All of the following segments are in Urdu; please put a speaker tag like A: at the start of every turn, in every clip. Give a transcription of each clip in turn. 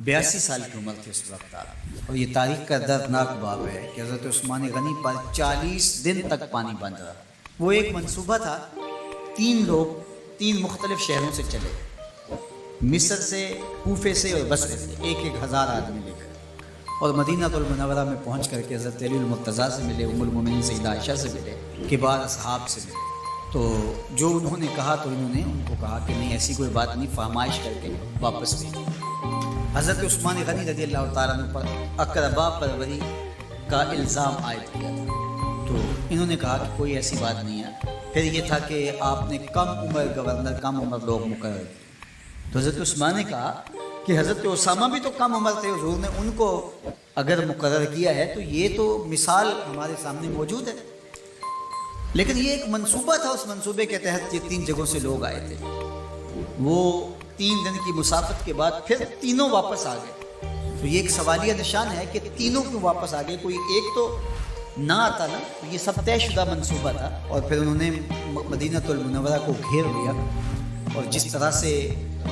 A: 82 سال کی عمر تھی اس وقت آپ، اور یہ تاریخ کا دردناک باب ہے کہ حضرت عثمان غنی پر 40 دن تک پانی بند رہا۔ وہ ایک منصوبہ تھا، 3 لوگ 3 مختلف شہروں سے چلے، مصر سے، کوفے سے اور بصرے سے، 1000 آدمی لے کر، اور مدینہ المنورہ میں پہنچ کر کے حضرت علی المرتضیٰ سے ملے، ام المومنین سیدہ عائشہ سے ملے، کبار اصحاب سے ملے۔ تو جو انہوں نے کہا تو انہوں نے ان کو کہا کہ نہیں، ایسی کوئی بات نہیں، فرمائش کر کے واپس بھیجو۔ حضرت عثمان غنی رضی اللہ تعالیٰ عنہ پر اقربا پروری کا الزام عائد کیا تھا، تو انہوں نے کہا کہ کوئی ایسی بات نہیں ہے۔ پھر یہ تھا کہ آپ نے کم عمر گورنر، کم عمر لوگ مقرر کیے، تو حضرت عثمان نے کہا کہ حضرت اسامہ بھی تو کم عمر تھے، حضور نے ان کو اگر مقرر کیا ہے تو یہ تو مثال ہمارے سامنے موجود ہے۔ لیکن یہ ایک منصوبہ تھا، اس منصوبے کے تحت یہ 3 جگہوں سے لوگ آئے تھے۔ وہ 3 دن کی مسافت کے بعد پھر تینوں واپس آ گئے، تو یہ ایک سوالیہ نشان ہے کہ تینوں کیوں واپس آ گئے، کوئی ایک تو نہ آتا نا۔ یہ سب طے شدہ منصوبہ تھا، اور پھر انہوں نے مدینہ المنورہ کو گھیر لیا، اور جس طرح سے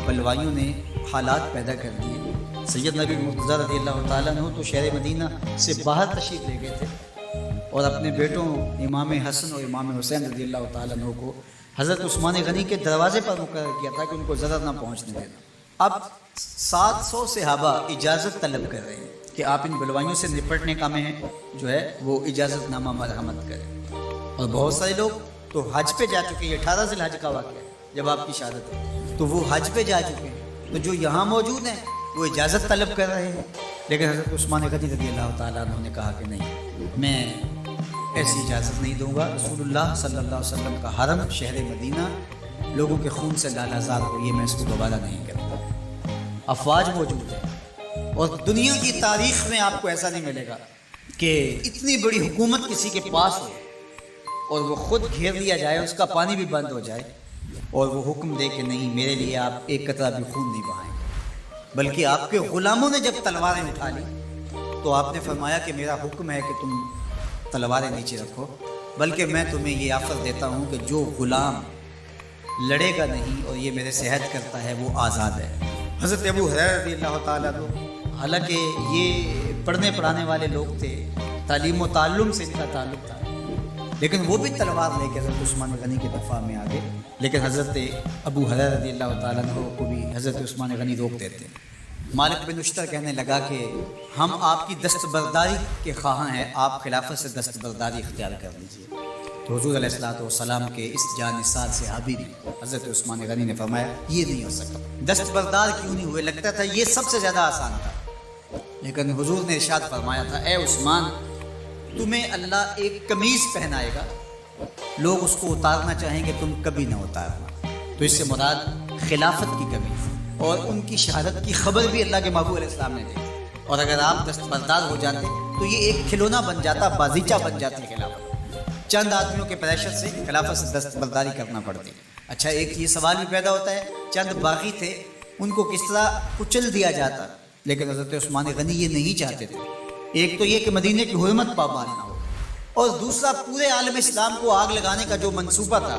A: بلوائیوں نے حالات پیدا کر دیے۔ سید نبی مرتضیٰ رضی اللہ تعالیٰ عنہ تو شہر مدینہ سے باہر تشریف لے گئے تھے، اور اپنے بیٹوں امام حسن اور امام حسین رضی اللہ تعالیٰ عنہ کو حضرت عثمان غنی کے دروازے پر مقرر کیا تھا کہ ان کو ضرر نہ پہنچنے دینا۔ اب 700 صحابہ اجازت طلب کر رہے ہیں کہ آپ ان بلوائیوں سے نپٹنے کا میں جو ہے وہ اجازت نامہ مرحمت کریں، اور بہت سارے لوگ تو حج پہ جا چکے ہیں۔ 18 ذی الحج کا واقعہ ہے جب آپ کی شہادت ہے، تو وہ حج پہ جا چکے ہیں، تو جو یہاں موجود ہیں وہ اجازت طلب کر رہے ہیں۔ لیکن حضرت عثمان غنی رضی اللہ تعالیٰ عنہ نے کہا کہ نہیں، میں ایسی اجازت نہیں دوں گا۔ رسول اللہ صلی اللہ علیہ وسلم کا حرم شہر مدینہ لوگوں کے خون سے لالازار ہو، یہ میں اس کو دوبارہ نہیں کرتا۔ افواج موجود ہے، اور دنیا کی تاریخ میں آپ کو ایسا نہیں ملے گا کہ اتنی بڑی حکومت کسی کے پاس ہو اور وہ خود گھیر لیا جائے، اس کا پانی بھی بند ہو جائے، اور وہ حکم دے کہ نہیں، میرے لیے آپ ایک قطرہ بھی خون نہیں بہائیں۔ بلکہ آپ کے غلاموں نے جب تلواریں اٹھا لی تو آپ نے فرمایا کہ میرا حکم ہے کہ تم تلواریں نیچے رکھو، بلکہ میں تمہیں یہ آفر دیتا ہوں کہ جو غلام لڑے گا نہیں اور یہ میرے سے عہد کرتا ہے وہ آزاد ہے۔ حضرت ابو ہریرہ رضی اللہ تعالیٰ عنہ، حالانکہ یہ پڑھنے پڑھانے والے لوگ تھے، تعلیم و تعلم سے ان کا تعلق تھا، لیکن وہ بھی تلوار لے کے حضرت عثمان غنی کے دفاع میں آگے۔ لیکن حضرت ابو ہریرہ رضی اللہ تعالیٰ عنہ کو بھی حضرت عثمان غنی روک دیتے۔ مالک بن نشتر کہنے لگا کہ ہم آپ کی دستبرداری کے خواہاں ہیں، آپ خلافت سے دستبرداری اختیار کر لیجیے۔ تو حضور علیہ الصلوۃ والسلام کے اس جانثار صحابی نے حضرت عثمان غنی نے فرمایا یہ نہیں ہو سکتا۔ دستبردار کیوں نہیں ہوئے؟ لگتا تھا یہ سب سے زیادہ آسان تھا، لیکن حضور نے ارشاد فرمایا تھا، اے عثمان، تمہیں اللہ ایک قمیض پہنائے گا، لوگ اس کو اتارنا چاہیں گے، تم کبھی نہ اتارنا۔ تو اس سے مراد خلافت کی قمیض اور ان کی شہادت کی خبر بھی اللہ کے محبوب علیہ السلام نے دی، اور اگر آپ دستبردار ہو جاتے تو یہ ایک کھلونا بن جاتا، بازیچہ بن جاتی خلافت۔ چند آدمیوں کے پریشر سے خلافت سے دستبرداری کرنا پڑتی۔ اچھا، ایک یہ سوال بھی پیدا ہوتا ہے، چند باغی تھے، ان کو کس طرح کچل دیا جاتا؟ لیکن حضرت عثمان غنی یہ نہیں چاہتے تھے۔ ایک تو یہ کہ مدینے کی حرمت پامال نہ ہو، اور دوسرا پورے عالم اسلام کو آگ لگانے کا جو منصوبہ تھا،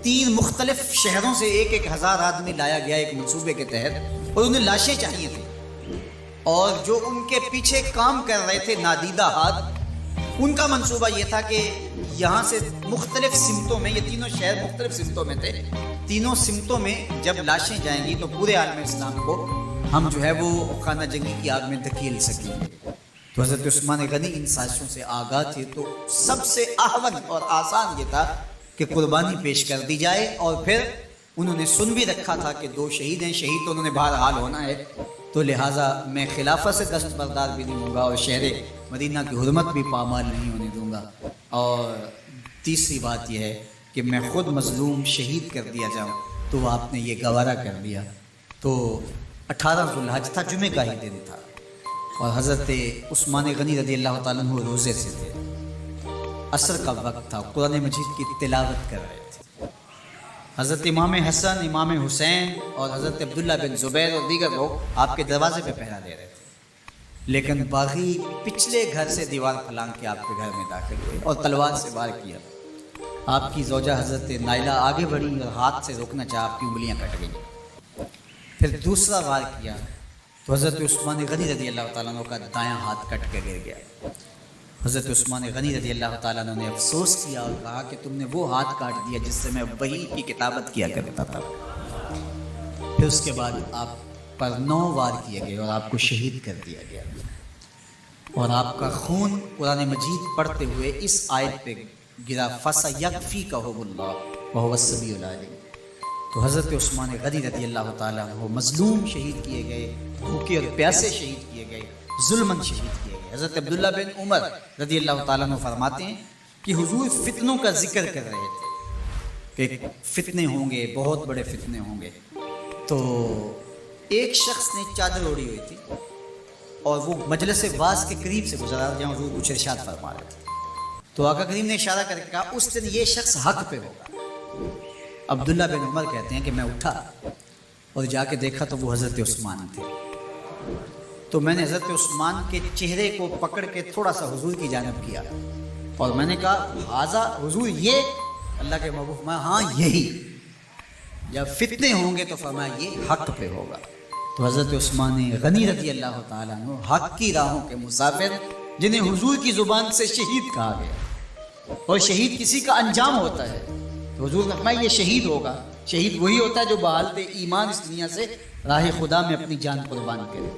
A: 3 مختلف شہروں سے 1000 آدمی لایا گیا ایک منصوبے کے تحت، اور انہیں لاشیں چاہیے تھیں، اور جو ان کے پیچھے کام کر رہے تھے نادیدہ ہاتھ، ان کا منصوبہ یہ تھا کہ یہاں سے مختلف سمتوں میں، یہ تینوں شہر مختلف سمتوں میں تھے، تینوں سمتوں میں جب لاشیں جائیں گی تو پورے عالم اسلام کو ہم جو ہے وہ خانہ جنگی کی آگ میں دھکیل سکیں گے۔ تو حضرت عثمان غنی ان سازشوں سے آگاہ تھے، تو سب سے احوط اور آسان یہ تھا کہ قربانی پیش کر دی جائے، اور پھر انہوں نے سن بھی رکھا تھا کہ 2 شہید ہیں، شہید تو انہوں نے بہرحال ہونا ہے، تو لہٰذا میں خلافت سے دستبردار بھی نہیں ہوں گا، اور شہر مدینہ کی حرمت بھی پامال نہیں ہونے دوں گا، اور تیسری بات یہ ہے کہ میں خود مظلوم شہید کر دیا جاؤں۔ تو آپ نے یہ گوارا کر لیا۔ تو 18 ذی الحج تھا، جمعہ کا ہی دن تھا، اور حضرت عثمان غنی رضی اللہ تعالیٰ عنہ روزے سے تھے، عصر کا وقت تھا، قرآن مجید کی تلاوت کر رہے تھے۔ حضرت امام حسن، امام حسین اور حضرت عبداللہ بن زبیر اور دیگر لوگ آپ کے دروازے پہ پہرا دے رہے تھے، لیکن باغی پچھلے گھر سے دیوار پھلانگ کے آپ کے گھر میں داخل ہوئے اور تلوار سے وار کیا۔ آپ کی زوجہ حضرت نائلہ آگے بڑھی اور ہاتھ سے روکنا چاہا، آپ کی انگلیاں کٹ گئیں۔ پھر دوسرا وار کیا تو حضرت عثمان غنی رضی اللہ تعالیٰ عنہ کا دایاں ہاتھ کٹ کے گر گیا۔ حضرت عثمان غنی رضی اللہ تعالیٰ عنہ نے افسوس کیا اور کہا کہ تم نے وہ ہاتھ کاٹ دیا جس سے میں وحی کی کتابت کیا کرتا تھا۔ پھر اس کے بعد آپ پر 9 وار کیے گئے اور آپ کو شہید کر دیا گیا، اور آپ کا خون قرآن مجید پڑھتے ہوئے اس آیت پہ گرا فَسَيَكْفِيكَهُمُ اللَّهُ وَهُوَ السَّمِيعُ الْعَلِيمُ۔ تو حضرت عثمان غنی رضی اللہ تعالیٰ عنہ مظلوم شہید کیے گئے، بھوکے اور پیاسے شہید کیے گئے، ظلماً شہید کیے گئے۔ حضرت عبداللہ بن عمر رضی اللہ تعالیٰ عنہ فرماتے ہیں کہ حضور فتنوں کا ذکر کر رہے تھے کہ فتنے ہوں گے، بہت بڑے فتنے ہوں گے۔ تو ایک شخص نے چادر اوڑھی ہوئی تھی اور وہ مجلس واعظ کے قریب سے گزرا جہاں حضور کچھ ارشاد فرما رہے تھے، تو آقا کریم نے اشارہ کر کے کہا اس دن یہ شخص حق پہ ہوگا۔ عبداللہ بن عمر کہتے ہیں کہ میں اٹھا اور جا کے دیکھا تو وہ حضرت عثمان تھے۔ تو میں نے حضرت عثمان کے چہرے کو پکڑ کے تھوڑا سا حضور کی جانب کیا اور میں نے کہا حاضر حضور، یہ اللہ کے محبوب میں ہاں یہی، جب فتنے ہوں گے تو فرمایا یہ حق پہ ہوگا۔ تو حضرت عثمان غنی رضی اللہ تعالیٰ عنہ حق کی راہوں کے مسافر، جنہیں حضور کی زبان سے شہید کہا گیا، اور شہید کسی کا انجام ہوتا ہے، تو حضور نے فرمایا یہ شہید ہوگا۔ شہید وہی ہوتا ہے جو بحالت ایمان اس دنیا سے راہ خدا میں اپنی جان قربان کرے۔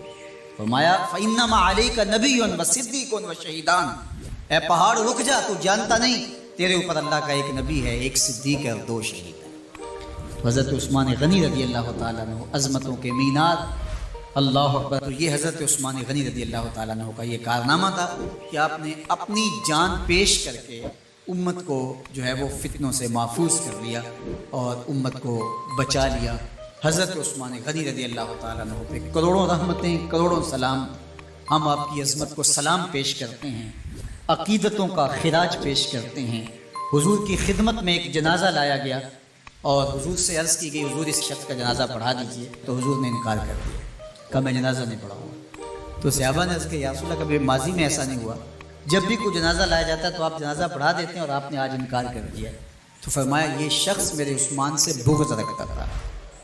A: فرمایا فَإِنَّمَا عَلَيْكَ نَبِيٌّ وَصِدِّيقٌ وَشَهِيدَانٌ، اے پہاڑ رک جا، تو جانتا نہیں تیرے اوپر اللہ کا ایک نبی ہے، ایک صدیق ہے اور 2 شہید ہیں۔ حضرت عثمان غنی رضی اللہ تعالیٰ عنہ عظمتوں کے مینار، اللہ اکبر۔ تو یہ حضرت عثمان غنی رضی اللہ تعالیٰ عنہ کا یہ کارنامہ تھا کہ آپ نے اپنی جان پیش کر کے امت کو جو ہے وہ فتنوں سے محفوظ کر لیا اور امت کو بچا لیا۔ حضرت عثمان غنی رضی اللہ تعالیٰ عنہ پہ کروڑوں رحمتیں، کروڑوں سلام۔ ہم آپ کی عظمت کو سلام پیش کرتے ہیں، عقیدتوں کا خراج پیش کرتے ہیں۔ حضور کی خدمت میں ایک جنازہ لایا گیا اور حضور سے عرض کی گئی حضور اس شخص کا جنازہ پڑھا دیجیے، تو حضور نے انکار کر دیا، کہا میں جنازہ نہیں پڑھاؤں۔ تو صحابہ نے عرض کیا یا رسول اللہ، کبھی ماضی میں ایسا نہیں ہوا، جب بھی کوئی جنازہ لایا جاتا ہے تو آپ جنازہ پڑھا دیتے ہیں اور آپ نے آج انکار کر دیا۔ تو فرمایا یہ شخص میرے عثمان سے بغض رکھتا تھا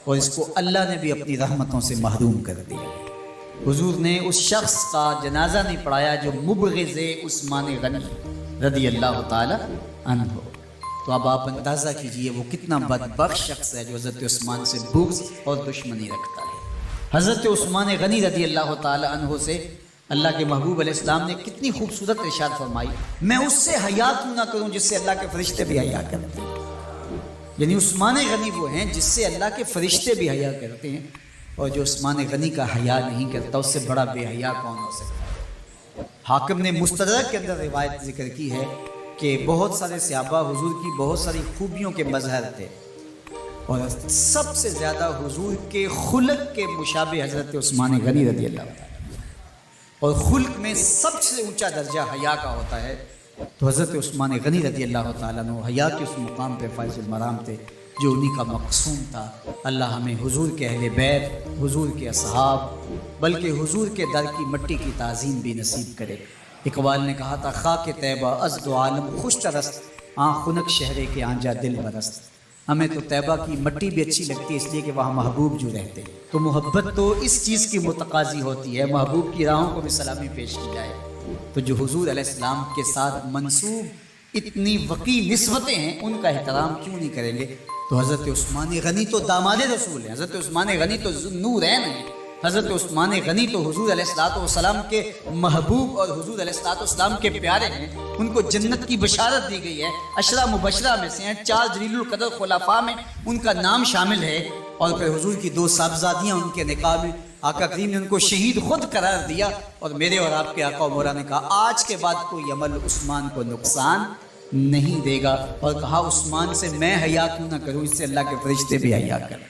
A: اور اس کو اللہ نے بھی اپنی رحمتوں سے محروم کر دیا۔ حضور نے اس شخص کا جنازہ نہیں پڑھایا جو مبغض عثمان غنی رضی اللہ تعالی عنہ۔ تو اب آپ اندازہ کیجئے وہ کتنا بدبخت شخص ہے جو حضرت عثمان سے بغض اور دشمنی رکھتا ہے۔ حضرت عثمان غنی رضی اللہ تعالی عنہ سے اللہ کے محبوب علیہ السلام نے کتنی خوبصورت ارشاد فرمائی، میں اس سے حیا کیوں نہ کروں جس سے اللہ کے فرشتے بھی حیا کرتے ہیں۔ یعنی عثمان غنی وہ ہیں جس سے اللہ کے فرشتے بھی حیا کرتے ہیں، اور جو عثمان غنی کا حیا نہیں کرتا اس سے بڑا بے حیا کون ہو سکتا ہے۔ حاکم نے مستدرک کے اندر روایت ذکر کی ہے کہ بہت سارے صحابہ حضور کی بہت ساری خوبیوں کے مظہر تھے، اور سب سے زیادہ حضور کے خلق کے مشابہ حضرت عثمان غنی رضی اللہ تعالیٰ، اور خلق میں سب سے اونچا درجہ حیا کا ہوتا ہے۔ تو حضرت عثمان غنی رضی اللہ تعالیٰ عنہ حیا کے اس مقام پہ فائز المرام تھے جو انہی کا مقصوم تھا۔ اللہ ہمیں حضور کے اہل بیت، حضور کے اصحاب، بلکہ حضور کے در کی مٹی کی تعظیم بھی نصیب کرے۔ اقبال نے کہا تھا خاک طیبہ از دو عالم خوش ترست، آن خنک شہرے کے آنجا دل برست۔ ہمیں تو طیبہ کی مٹی بھی اچھی لگتی ہے اس لیے کہ وہاں محبوب جو رہتے ہیں، تو محبت تو اس چیز کی متقاضی ہوتی ہے، محبوب کی راہوں کو بھی سلامی پیش کی جائے۔ تو جو حضور علیہ السلام کے ساتھ منسوب اتنی وقی نسبتیں ہیں ان کا احترام کیوں نہیں کریں گے؟ تو حضرت عثمان غنی تو داماد رسول ہیں، حضرت عثمان غنی تو نورین ہیں، حضرت عثمان غنی تو حضور علیہ السلام کے محبوب اور حضور علیہ السلام کے پیارے ہیں، ان کو جنت کی بشارت دی گئی ہے، عشرہ مبشرہ میں سے ہیں، 4 جلیل القدر خلفاء میں ان کا نام شامل ہے، اور پھر حضور کی 2 صاحبزادیاں ان کے نکاح میں آقا کریم نے ان کو شہید خود قرار دیا، اور میرے اور آپ کے آقا و مولا نے کہا آج کے بعد کوئی عمل عثمان کو نقصان نہیں دے گا، اور کہا عثمان سے میں حیا کیوں نہ کروں، اس سے اللہ کے فرشتے بھی حیا کریں۔